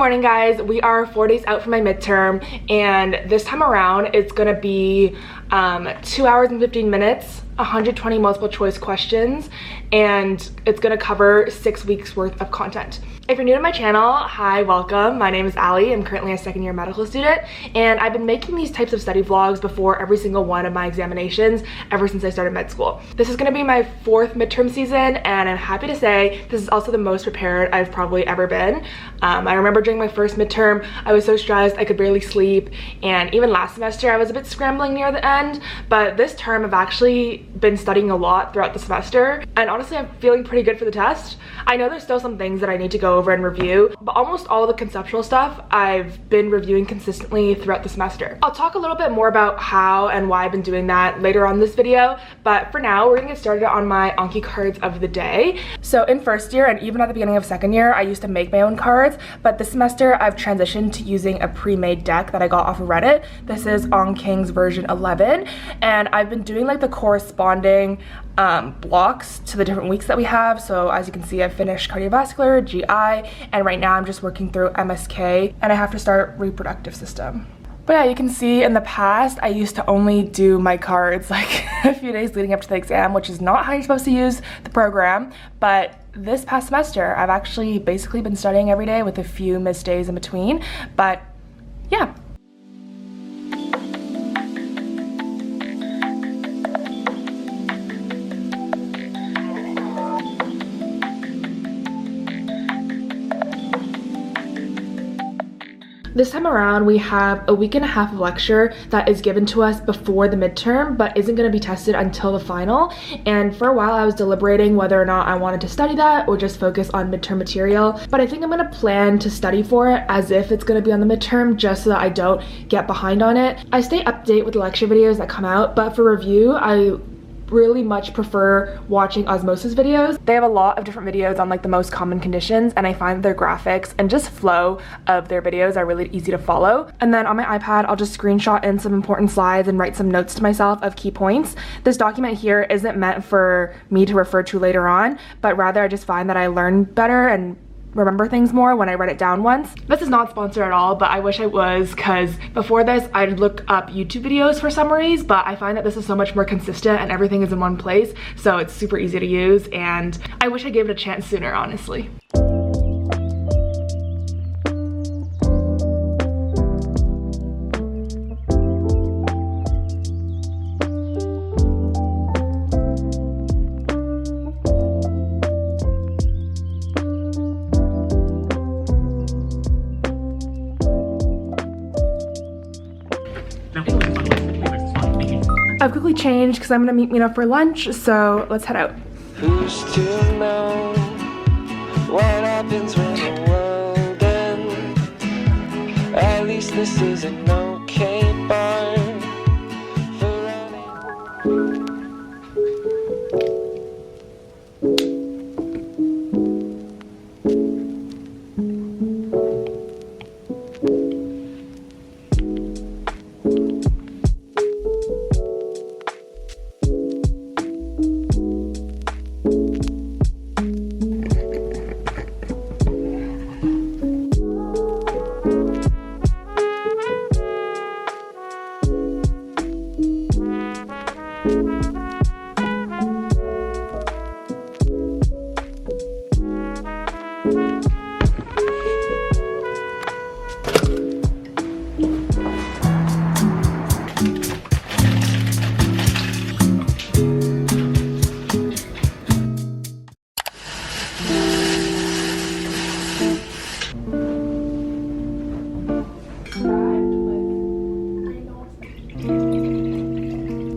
morning, guys. We are 4 days out from my midterm, and this time around it's gonna be 2 hours and 15 minutes, 120 multiple choice questions, and it's gonna cover 6 weeks worth of content. If you're new to my channel, hi, welcome. My name is Allie. I'm currently a second-year medical student, and I've been making these types of study vlogs before every single one of my examinations ever since I started med school. This is gonna be my 4th midterm season, and I'm happy to say this is also the most prepared I've probably ever been. I remember during my first midterm, I was so stressed I could barely sleep, and even last semester I was a bit scrambling near the end, but this term I've actually been studying a lot throughout the semester, and honestly I'm feeling pretty good for the test. I know there's still some things that I need to go over and review, but almost all the conceptual stuff I've been reviewing consistently throughout the semester. I'll talk a little bit more about how and why I've been doing that later on in this video, but for now we're gonna get started on my Anki cards of the day. So in first year and even at the beginning of second year, I used to make my own cards, but this semester I've transitioned to using a pre-made deck that I got off of Reddit. This is On King's version 11, and I've been doing like the corresponding blocks to the different weeks that we have. So as you can see, I've finished cardiovascular, GI, and right now I'm just working through MSK, and I have to start reproductive system. But yeah, you can see in the past, I used to only do my cards like a few days leading up to the exam, which is not how you're supposed to use the program. But this past semester, I've actually basically been studying every day with a few missed days in between. But yeah. This time around, we have a week and a half of lecture that is given to us before the midterm, but isn't going to be tested until the final. And for a while, I was deliberating whether or not I wanted to study that or just focus on midterm material. But I think I'm going to plan to study for it as if it's going to be on the midterm, just so that I don't get behind on it. I stay up to date with the lecture videos that come out, but for review, I really much prefer watching osmosis videos. They have a lot of different videos on like the most common conditions, and I find their graphics and just flow of their videos are really easy to follow. And then on my iPad, I'll just screenshot in some important slides and write some notes to myself of key points. This document here isn't meant for me to refer to later on, but rather I just find that I learn better and remember things more when I write it down once. This is not sponsored at all, but I wish I was, because before this I'd look up YouTube videos for summaries, but I find that this is so much more consistent and everything is in one place, so it's super easy to use, and I wish I gave it a chance sooner, honestly. I've quickly changed because I'm gonna meet Mina for lunch, so let's head out. Who's to know what happens when the world ends? At least this is an okay bar for running.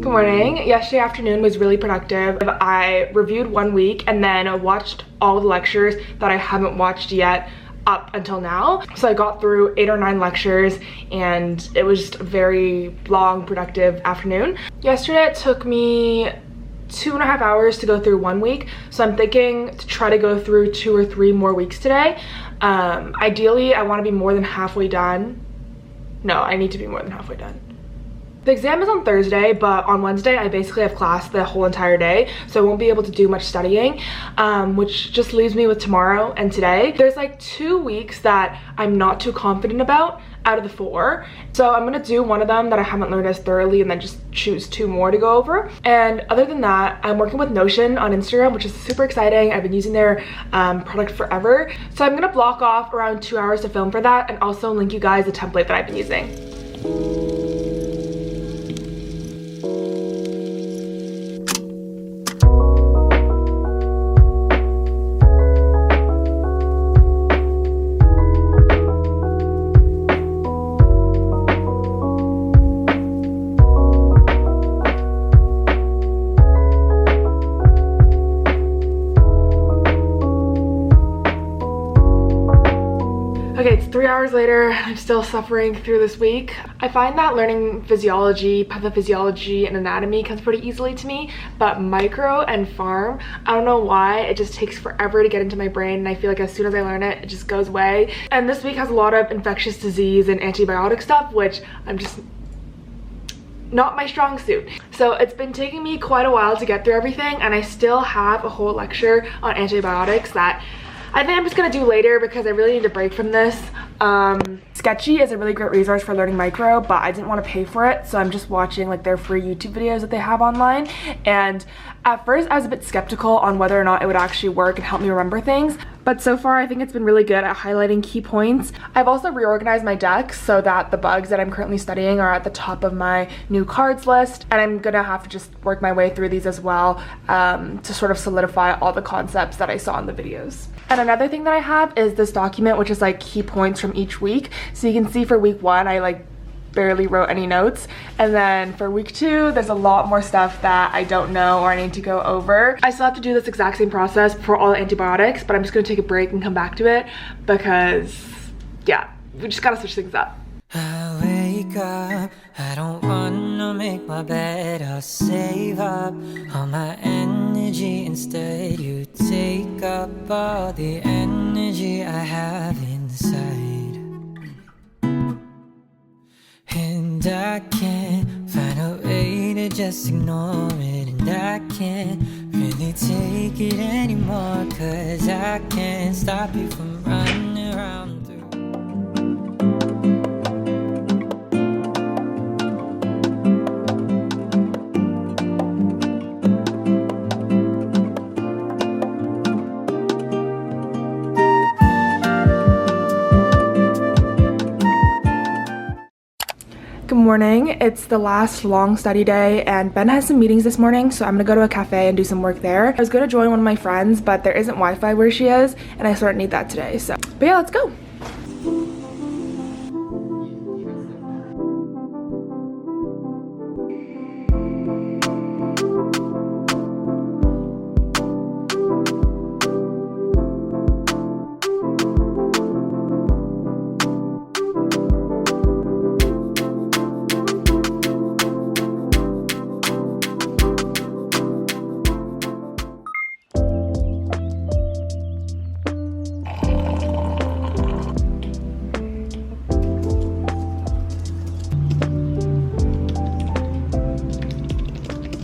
Morning. Yesterday afternoon was really productive. I reviewed 1 week and then watched all the lectures that I haven't watched yet up until now. So I got through 8 or 9 lectures, and it was just a very long, productive afternoon. Yesterday it took me 2.5 hours to go through 1 week, so I'm thinking to try to go through 2 or 3 more weeks today. Ideally, I want to be more than halfway done. No, I need to be more than halfway done. The exam is on Thursday, but on Wednesday I basically have class the whole entire day, so I won't be able to do much studying, which just leaves me with tomorrow and today. There's like 2 weeks that I'm not too confident about out of the 4, so I'm gonna do one of them that I haven't learned as thoroughly and then just choose 2 more to go over. And other than that, I'm working with Notion on Instagram, which is super exciting. I've been using their product forever, so I'm gonna block off around 2 hours to film for that and also link you guys the template that I've been using. Okay, it's 3 hours later. I'm still suffering through this week. I find that learning physiology, pathophysiology, and anatomy comes pretty easily to me, but micro and pharm, I don't know why, it just takes forever to get into my brain, and I feel like as soon as I learn it, it just goes away. And this week has a lot of infectious disease and antibiotic stuff, which I'm just not my strong suit. So it's been taking me quite a while to get through everything, and I still have a whole lecture on antibiotics that I think I'm just gonna do later because I really need a break from this. Sketchy is a really great resource for learning micro, but I didn't want to pay for it, so I'm just watching like their free YouTube videos that they have online. And at first I was a bit skeptical on whether or not it would actually work and help me remember things, but so far I think it's been really good at highlighting key points. I've also reorganized my deck so that the bugs that I'm currently studying are at the top of my new cards list, and I'm gonna have to just work my way through these as well to sort of solidify all the concepts that I saw in the videos. And another thing that I have is this document, which is like key points from each week. So you can see for week 1, I like barely wrote any notes, and then for week 2 there's a lot more stuff that I don't know or I need to go over. I still have to do this exact same process for all the antibiotics, but I'm just gonna take a break and come back to it because yeah, we just gotta switch things up. I wake up, I don't wanna make my bed, I'll save up all my energy. Instead you take up all the energy I have inside, and I can't find a way to just ignore it. And I can't really take it anymore, 'cause I can't stop you from running around through. Good morning. It's the last long study day and Ben has some meetings this morning, so I'm gonna go to a cafe and do some work there. I was gonna join one of my friends, but there isn't Wi-Fi where she is, and I sort of need that today, so. But yeah, let's go.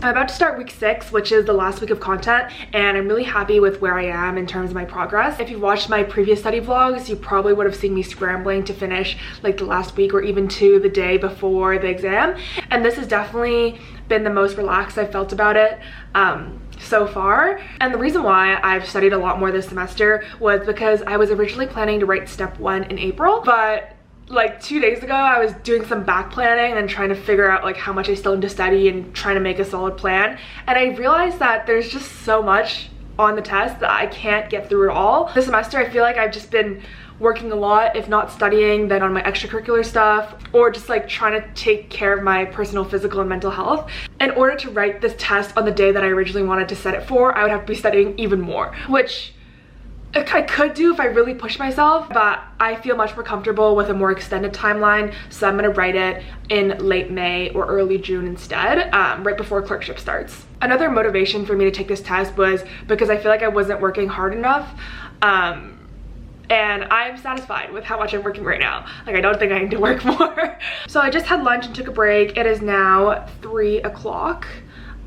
I'm about to start week 6, which is the last week of content, and I'm really happy with where I am in terms of my progress. If you've watched my previous study vlogs, you probably would have seen me scrambling to finish like the last week or even 2 the day before the exam, and this has definitely been the most relaxed I've felt about it so far. And the reason why I've studied a lot more this semester was because I was originally planning to write step 1 in April, but like 2 days ago I was doing some back planning and trying to figure out like how much I still need to study and trying to make a solid plan, and I realized that there's just so much on the test that I can't get through it all. This semester I feel like I've just been working a lot, if not studying, then on my extracurricular stuff, or just like trying to take care of my personal physical and mental health. In order to write this test on the day that I originally wanted to set it for, I would have to be studying even more, which I could do if I really push myself, but I feel much more comfortable with a more extended timeline, so I'm gonna write it in late May or early June instead, right before clerkship starts. Another motivation for me to take this test was because I feel like I wasn't working hard enough, and I'm satisfied with how much I'm working right now. Like, I don't think I need to work more. So I just had lunch and took a break. It is now 3 o'clock.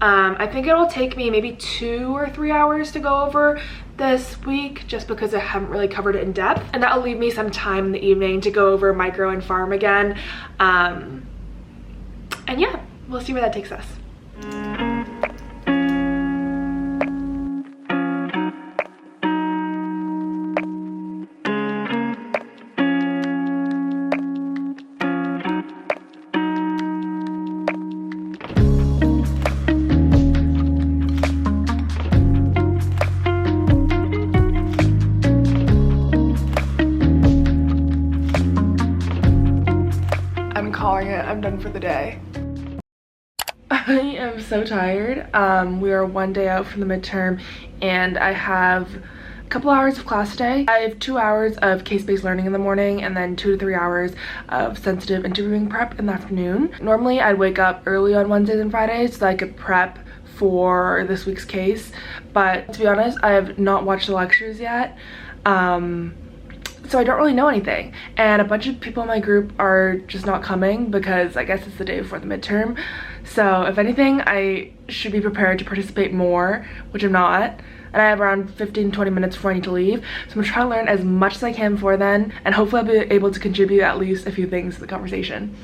I think it'll take me maybe 2 or 3 hours to go over this week, just because I haven't really covered it in depth, and that'll leave me some time in the evening to go over micro and farm again. And yeah, we'll see where that takes us. I'm calling it. I'm done for the day. I am so tired. We are 1 day out from the midterm, and I have a couple hours of class today. I have 2 hours of case-based learning in the morning, and then 2 to 3 hours of sensitive interviewing prep in the afternoon. Normally I'd wake up early on Wednesdays and Fridays so that I could prep for this week's case, but to be honest, I have not watched the lectures yet. So I don't really know anything, and a bunch of people in my group are just not coming because I guess it's the day before the midterm. So if anything, I should be prepared to participate more, which I'm not, and I have around 15-20 minutes before I need to leave. So I'm gonna try to learn as much as I can before then, and hopefully I'll be able to contribute at least a few things to the conversation.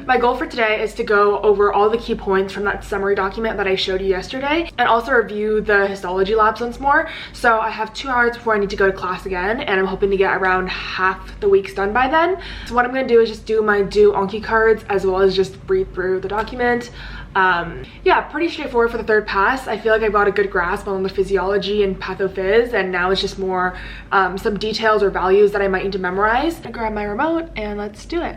My goal for today is to go over all the key points from that summary document that I showed you yesterday, and also review the histology labs once more. So I have 2 hours before I need to go to class again, and I'm hoping to get around half the weeks done by then. So what I'm going to do is just do my anki cards, as well as just read through the document. Yeah, pretty straightforward for the third pass. I feel like I've got a good grasp on the physiology and pathophys, and now it's just more some details or values that I might need to memorize. I grab my remote and let's do it.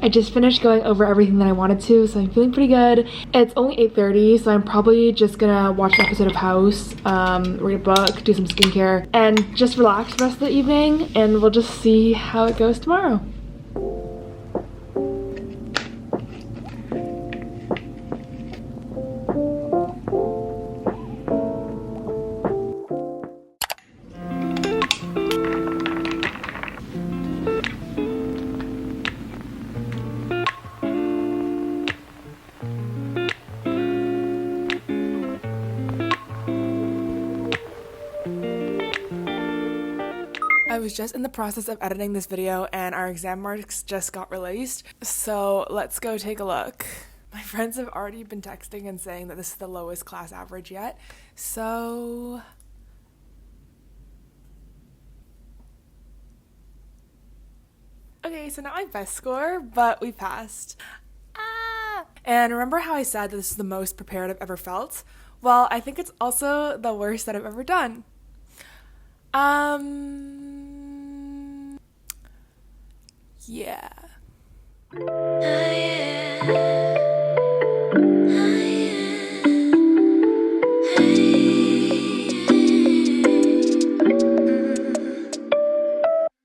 I just finished going over everything that I wanted to, so I'm feeling pretty good. It's only 8:30, so I'm probably just gonna watch an episode of House, read a book, do some skincare, and just relax the rest of the evening, and we'll just see how it goes tomorrow. I was just in the process of editing this video and our exam marks just got released, so let's go take a look. My friends have already been texting and saying that this is the lowest class average yet, so okay, so not my best score, but we passed. And remember how I said that this is the most prepared I've ever felt? Well, I think it's also the worst that I've ever done. Yeah.